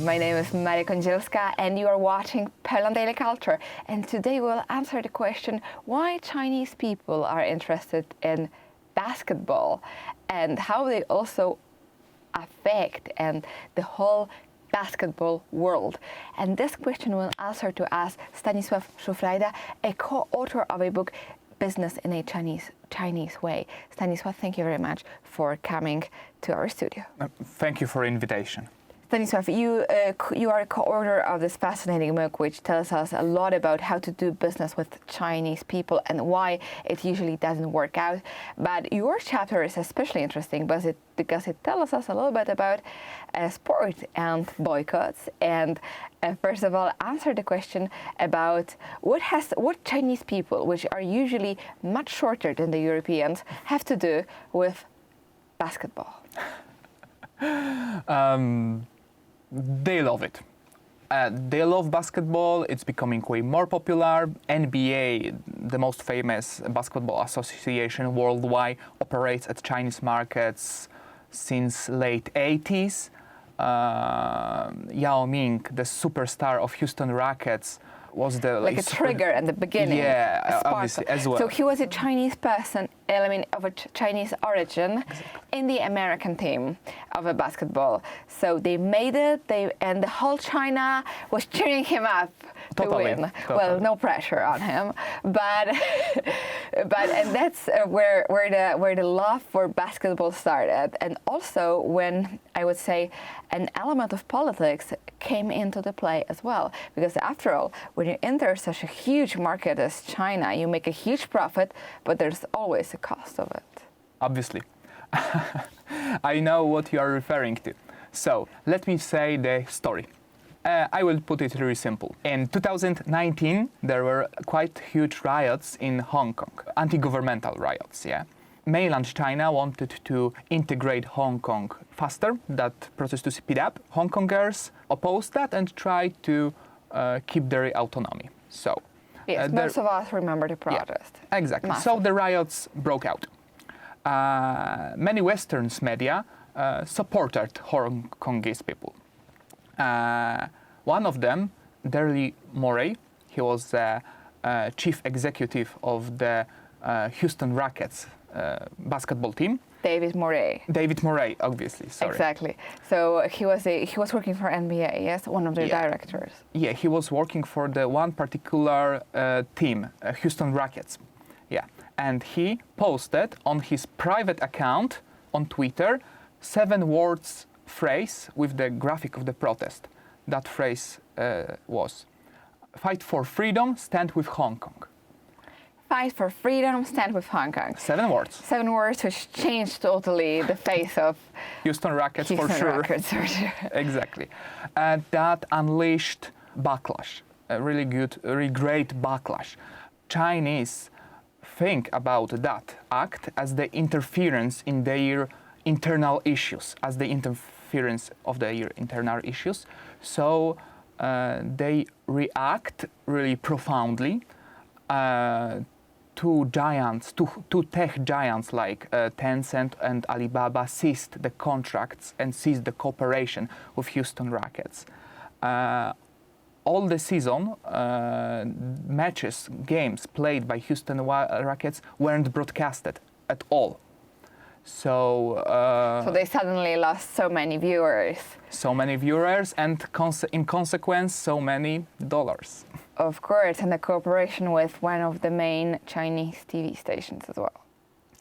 My name is Maria Kądzielska and you are watching Poland Daily Culture. And today we'll answer the question why Chinese people are interested in basketball and how they also affect and the whole basketball world. And this question will answer to us Stanisław Szufrajda, a co-author of a book, Business in a Chinese Way. Stanisław, thank you very much for coming to our studio. Thank you for the invitation. Stanisław, you are a co-author of this fascinating book, which tells us a lot about how to do business with Chinese people and why it usually doesn't work out. But your chapter is especially interesting because it tells us a little bit about sport and boycotts. And first of all, answer the question about what Chinese people, which are usually much shorter than the Europeans, have to do with basketball. They love it. They love basketball. It's becoming way more popular. NBA, the most famous basketball association worldwide, operates at Chinese markets since late 80s. Yao Ming, the superstar of Houston Rockets, was the like a trigger in the beginning. Yeah, obviously as well. So he was a Chinese person, of a Chinese origin, in the American team of a basketball. So they made it, and the whole China was cheering him up to win. Totally. Well, no pressure on him, but and that's where the love for basketball started, and also when I would say an element of politics came into the play as well, because after all, when you enter such a huge market as China, you make a huge profit, but there's always a cost of it. Obviously. I know what you are referring to. So let me say the story. I will put it really simple. In 2019, there were quite huge riots in Hong Kong, anti-governmental riots, yeah. Mainland China wanted to integrate Hong Kong faster, that process to speed up. Hong Kongers opposed that and tried to keep their autonomy. So, yes, most of us remember the protest. Yeah, exactly. Massive. So the riots broke out. Many Western media supported Hong Kongese people. One of them, Daryl Morey, he was the chief executive of the Houston Rockets basketball team. David Morey, obviously. Sorry. Exactly. So he was working for NBA. Yes, one of their directors. Yeah, he was working for the one particular team, Houston Rockets. Yeah, and he posted on his private account on Twitter 7 words phrase with the graphic of the protest. That phrase was, "Fight for freedom, stand with Hong Kong." Fight for freedom, stand with Hong Kong. 7 words. 7 words which changed totally the face of Houston Rockets for sure. Exactly. And that unleashed backlash, a really great backlash. Chinese think about that act as the interference in their internal issues, So they react really profoundly. Two tech giants like Tencent and Alibaba seized the contracts and seized the cooperation with Houston Rockets. All the season, matches, games played by Houston Rockets weren't broadcasted at all. So they suddenly lost so many viewers. And in consequence, so many dollars. Of course, and a cooperation with one of the main Chinese TV stations as well.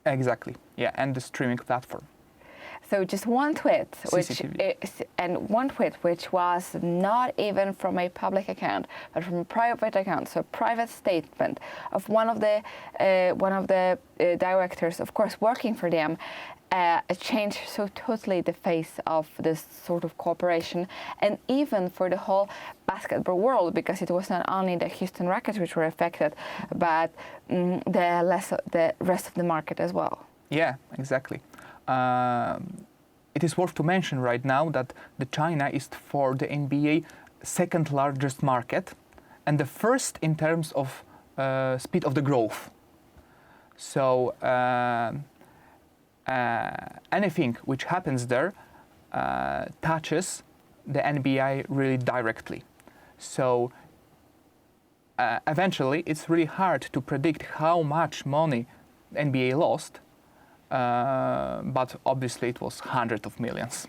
Exactly, yeah, and the streaming platform. So just one tweet, which was not even from a public account, but from a private account, so a private statement of one of the directors, of course, working for them, changed so totally the face of this sort of cooperation, and even for the whole basketball world, because it was not only the Houston Rockets which were affected, but the rest of the market as well. Yeah, exactly. It is worth to mention right now that the China is for the NBA second largest market and the first in terms of speed of the growth. So anything which happens there touches the NBA really directly. So eventually, it's really hard to predict how much money NBA lost, but obviously it was hundreds of millions.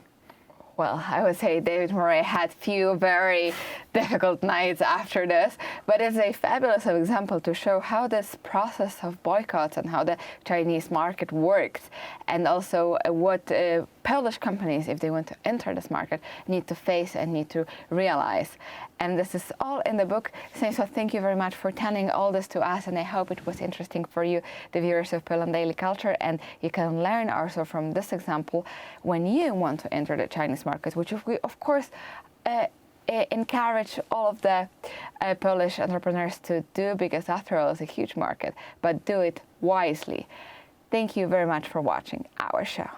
Well, I would say David Murray had few very difficult nights after this, but it's a fabulous example to show how this process of boycotts and how the Chinese market works, and also what Polish companies, if they want to enter this market, need to face and need to realize. And this is all in the book. Stanisław, thank you very much for telling all this to us, and I hope it was interesting for you, the viewers of Poland Daily Culture, and you can learn also from this example when you want to enter the Chinese market, which we, of course, encourage all of the Polish entrepreneurs to do, because after all, it's a huge market, but do it wisely. Thank you very much for watching our show.